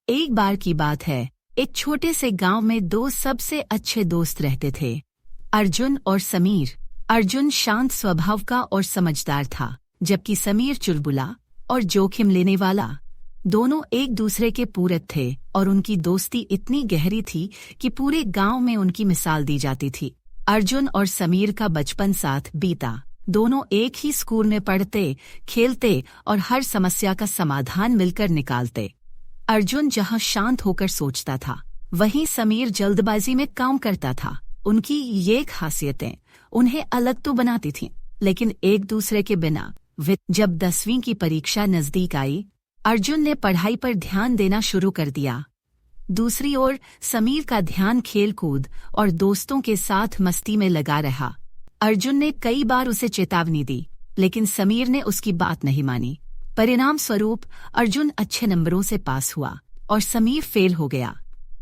एक बार की बात है, एक छोटे से गांव में दो सबसे अच्छे दोस्त रहते थे, अर्जुन और समीर। अर्जुन शांत स्वभाव का और समझदार था, जबकि समीर चुलबुला और जोखिम लेने वाला। दोनों एक दूसरे के पूरक थे और उनकी दोस्ती इतनी गहरी थी कि पूरे गांव में उनकी मिसाल दी जाती थी। अर्जुन और समीर का बचपन साथ बीता। दोनों एक ही स्कूल में पढ़ते, खेलते और हर समस्या का समाधान मिलकर निकालते। अर्जुन जहां शांत होकर सोचता था, वहीं समीर जल्दबाजी में काम करता था। उनकी ये खासियतें उन्हें अलग तो बनाती थीं, लेकिन एक दूसरे के बिना। जब 10वीं की परीक्षा नजदीक आई, अर्जुन ने पढ़ाई पर ध्यान देना शुरू कर दिया। दूसरी ओर समीर का ध्यान खेलकूद और दोस्तों के साथ मस्ती में लगा रहा। अर्जुन ने कई बार उसे चेतावनी दी, लेकिन समीर ने उसकी बात नहीं मानी। परिणाम स्वरूप अर्जुन अच्छे नंबरों से पास हुआ और समीर फेल हो गया।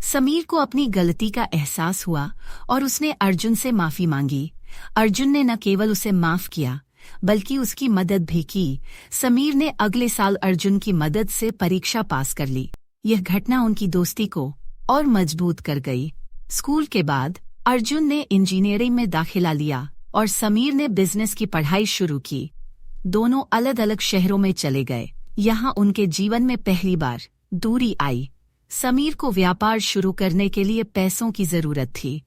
समीर को अपनी गलती का एहसास हुआ और उसने अर्जुन से माफी मांगी। अर्जुन ने न केवल उसे माफ किया, बल्कि उसकी मदद भी की। समीर ने अगले साल अर्जुन की मदद से परीक्षा पास कर ली। यह घटना उनकी दोस्ती को और मजबूत कर गई। स्कूल के बाद अर्जुन ने इंजीनियरिंग में दाखिला लिया और समीर ने बिजनेस की पढ़ाई शुरू की। दोनों अलग अलग शहरों में चले गए। यहाँ उनके जीवन में पहली बार दूरी आई। समीर को व्यापार शुरू करने के लिए पैसों की जरूरत थी।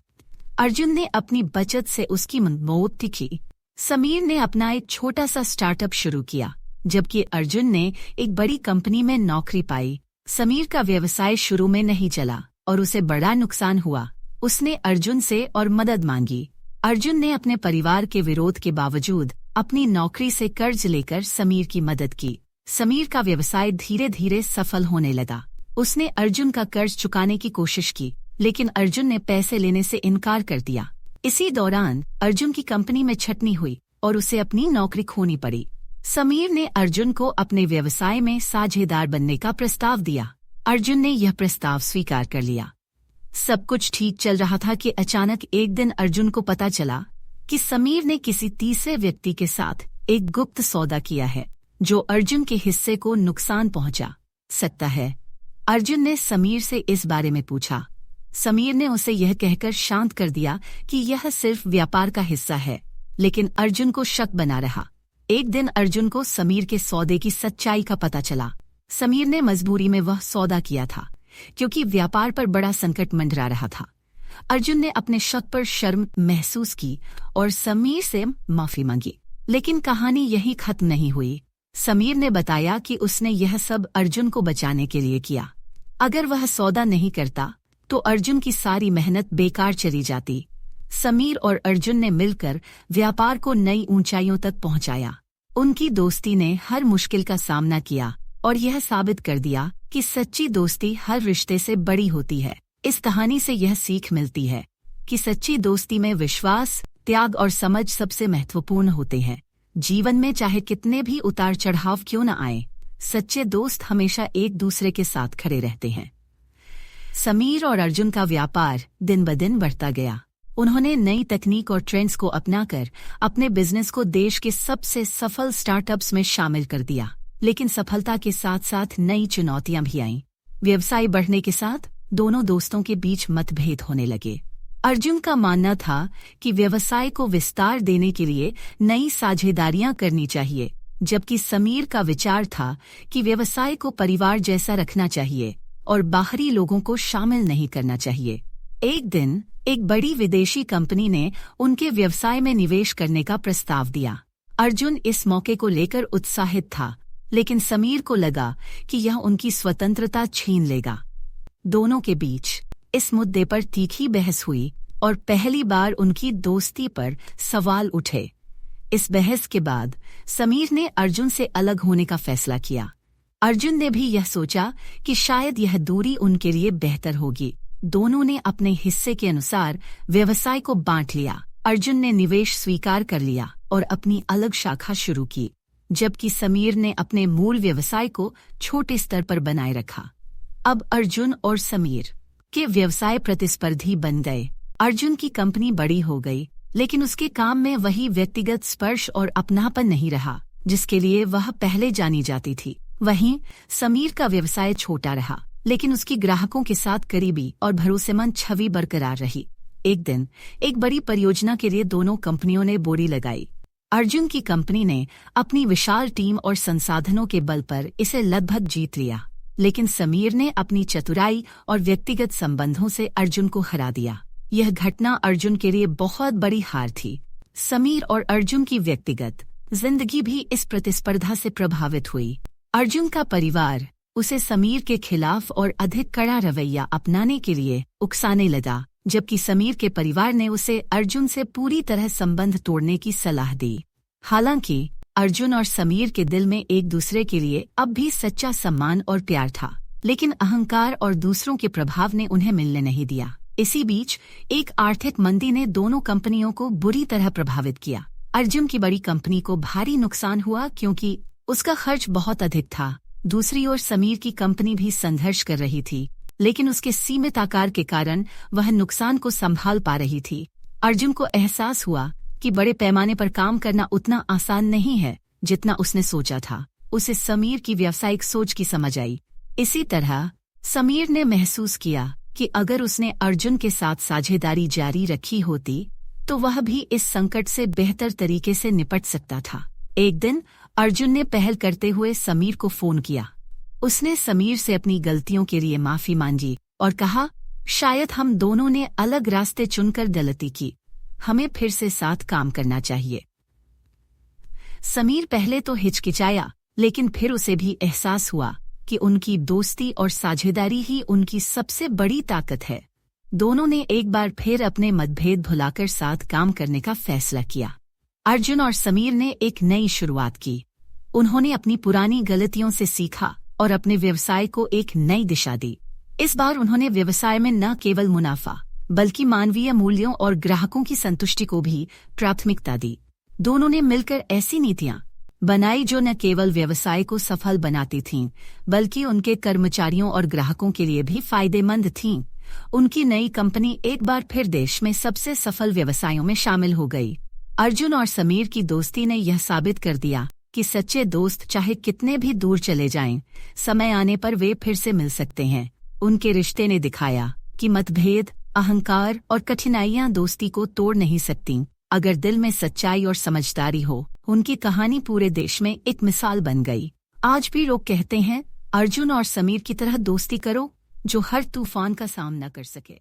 अर्जुन ने अपनी बचत से उसकी मदद की। समीर ने अपना एक छोटा सा स्टार्टअप शुरू किया, जबकि अर्जुन ने एक बड़ी कंपनी में नौकरी पाई। समीर का व्यवसाय शुरू में नहीं चला और उसे बड़ा नुकसान हुआ। उसने अर्जुन से और मदद मांगी। अर्जुन ने अपने परिवार के विरोध के बावजूद अपनी नौकरी से कर्ज लेकर समीर की मदद की। समीर का व्यवसाय धीरे धीरे सफल होने लगा। उसने अर्जुन का कर्ज चुकाने की कोशिश की, लेकिन अर्जुन ने पैसे लेने से इनकार कर दिया। इसी दौरान अर्जुन की कंपनी में छटनी हुई और उसे अपनी नौकरी खोनी पड़ी। समीर ने अर्जुन को अपने व्यवसाय में साझेदार बनने का प्रस्ताव दिया। अर्जुन ने यह प्रस्ताव स्वीकार कर लिया। सब कुछ ठीक चल रहा था कि अचानक एक दिन अर्जुन को पता चला कि समीर ने किसी तीसरे व्यक्ति के साथ एक गुप्त सौदा किया है, जो अर्जुन के हिस्से को नुकसान पहुंचा सकता है। अर्जुन ने समीर से इस बारे में पूछा। समीर ने उसे यह कहकर शांत कर दिया कि यह सिर्फ व्यापार का हिस्सा है, लेकिन अर्जुन को शक बना रहा। एक दिन अर्जुन को समीर के सौदे की सच्चाई का पता चला। समीर ने मजबूरी में वह सौदा किया था, क्योंकि व्यापार पर बड़ा संकट मंडरा रहा था। अर्जुन ने अपने शक पर शर्म महसूस की और समीर से माफी मांगी। लेकिन कहानी यहीं खत्म नहीं हुई। समीर ने बताया कि उसने यह सब अर्जुन को बचाने के लिए किया। अगर वह सौदा नहीं करता तो अर्जुन की सारी मेहनत बेकार चली जाती। समीर और अर्जुन ने मिलकर व्यापार को नई ऊंचाइयों तक पहुंचाया। उनकी दोस्ती ने हर मुश्किल का सामना किया और यह साबित कर दिया कि सच्ची दोस्ती हर रिश्ते से बड़ी होती है। इस कहानी से यह सीख मिलती है कि सच्ची दोस्ती में विश्वास, त्याग और समझ सबसे महत्वपूर्ण होते हैं। जीवन में चाहे कितने भी उतार चढ़ाव क्यों न आए, सच्चे दोस्त हमेशा एक दूसरे के साथ खड़े रहते हैं। समीर और अर्जुन का व्यापार दिन ब दिन बढ़ता गया। उन्होंने नई तकनीक और ट्रेंड्स को अपनाकर अपने बिजनेस को देश के सबसे सफल स्टार्टअप्स में शामिल कर दिया। लेकिन सफलता के साथ साथ नई चुनौतियां भी आईं। व्यवसाय बढ़ने के साथ दोनों दोस्तों के बीच मतभेद होने लगे। अर्जुन का मानना था कि व्यवसाय को विस्तार देने के लिए नई साझेदारियां करनी चाहिए, जबकि समीर का विचार था कि व्यवसाय को परिवार जैसा रखना चाहिए और बाहरी लोगों को शामिल नहीं करना चाहिए। एक दिन एक बड़ी विदेशी कंपनी ने उनके व्यवसाय में निवेश करने का प्रस्ताव दिया। अर्जुन इस मौके को लेकर उत्साहित था, लेकिन समीर को लगा कि यह उनकी स्वतंत्रता छीन लेगा। दोनों के बीच इस मुद्दे पर तीखी बहस हुई और पहली बार उनकी दोस्ती पर सवाल उठे। इस बहस के बाद समीर ने अर्जुन से अलग होने का फैसला किया। अर्जुन ने भी यह सोचा कि शायद यह दूरी उनके लिए बेहतर होगी। दोनों ने अपने हिस्से के अनुसार व्यवसाय को बांट लिया। अर्जुन ने निवेश स्वीकार कर लिया और अपनी अलग शाखा शुरू की, जबकि समीर ने अपने मूल व्यवसाय को छोटे स्तर पर बनाए रखा। अब अर्जुन और समीर के व्यवसाय प्रतिस्पर्धी बन गए। अर्जुन की कंपनी बड़ी हो गई, लेकिन उसके काम में वही व्यक्तिगत स्पर्श और अपनापन नहीं रहा जिसके लिए वह पहले जानी जाती थी। वहीं समीर का व्यवसाय छोटा रहा, लेकिन उसकी ग्राहकों के साथ करीबी और भरोसेमंद छवि बरकरार रही। एक दिन एक बड़ी परियोजना के लिए दोनों कंपनियों ने बोली लगाई। अर्जुन की कंपनी ने अपनी विशाल टीम और संसाधनों के बल पर इसे लगभग जीत लिया, लेकिन समीर ने अपनी चतुराई और व्यक्तिगत संबंधों से अर्जुन को हरा दिया। यह घटना अर्जुन के लिए बहुत बड़ी हार थी। समीर और अर्जुन की व्यक्तिगत जिंदगी भी इस प्रतिस्पर्धा से प्रभावित हुई। अर्जुन का परिवार उसे समीर के खिलाफ और अधिक कड़ा रवैया अपनाने के लिए उकसाने लगा, जबकि समीर के परिवार ने उसे अर्जुन से पूरी तरह संबंध तोड़ने की सलाह दी। हालांकि अर्जुन और समीर के दिल में एक दूसरे के लिए अब भी सच्चा सम्मान और प्यार था, लेकिन अहंकार और दूसरों के प्रभाव ने उन्हें मिलने नहीं दिया। इसी बीच एक आर्थिक मंदी ने दोनों कंपनियों को बुरी तरह प्रभावित किया। अर्जुन की बड़ी कंपनी को भारी नुकसान हुआ क्योंकि उसका खर्च बहुत अधिक था। दूसरी ओर समीर की कंपनी भी संघर्ष कर रही थी, लेकिन उसके सीमित आकार के कारण वह नुकसान को संभाल पा रही थी। अर्जुन को एहसास हुआ कि बड़े पैमाने पर काम करना उतना आसान नहीं है जितना उसने सोचा था। उसे समीर की व्यावसायिक सोच की समझ आई। इसी तरह समीर ने महसूस किया कि अगर उसने अर्जुन के साथ साझेदारी जारी रखी होती तो वह भी इस संकट से बेहतर तरीके से निपट सकता था। एक दिन अर्जुन ने पहल करते हुए समीर को फोन किया। उसने समीर से अपनी गलतियों के लिए माफी मांगी और कहा, शायद हम दोनों ने अलग रास्ते चुनकर गलती की, हमें फिर से साथ काम करना चाहिए। समीर पहले तो हिचकिचाया, लेकिन फिर उसे भी एहसास हुआ कि उनकी दोस्ती और साझेदारी ही उनकी सबसे बड़ी ताकत है। दोनों ने एक बार फिर अपने मतभेद भुलाकर साथ काम करने का फैसला किया। अर्जुन और समीर ने एक नई शुरुआत की। उन्होंने अपनी पुरानी गलतियों से सीखा और अपने व्यवसाय को एक नई दिशा दी। इस बार उन्होंने व्यवसाय में न केवल मुनाफा बल्कि मानवीय मूल्यों और ग्राहकों की संतुष्टि को भी प्राथमिकता दी। दोनों ने मिलकर ऐसी नीतियां बनाई जो न केवल व्यवसाय को सफल बनाती थीं, बल्कि उनके कर्मचारियों और ग्राहकों के लिए भी फायदेमंद थीं। उनकी नई कंपनी एक बार फिर देश में सबसे सफल व्यवसायों में शामिल हो गई। अर्जुन और समीर की दोस्ती ने यह साबित कर दिया कि सच्चे दोस्त चाहे कितने भी दूर चले जाएं, समय आने पर वे फिर से मिल सकते हैं। उनके रिश्ते ने दिखाया कि मतभेद, अहंकार और कठिनाइयां दोस्ती को तोड़ नहीं सकतीं। अगर दिल में सच्चाई और समझदारी हो, उनकी कहानी पूरे देश में एक मिसाल बन गई। आज भी लोग कहते हैं, अर्जुन और समीर की तरह दोस्ती करो जो हर तूफान का सामना कर सके।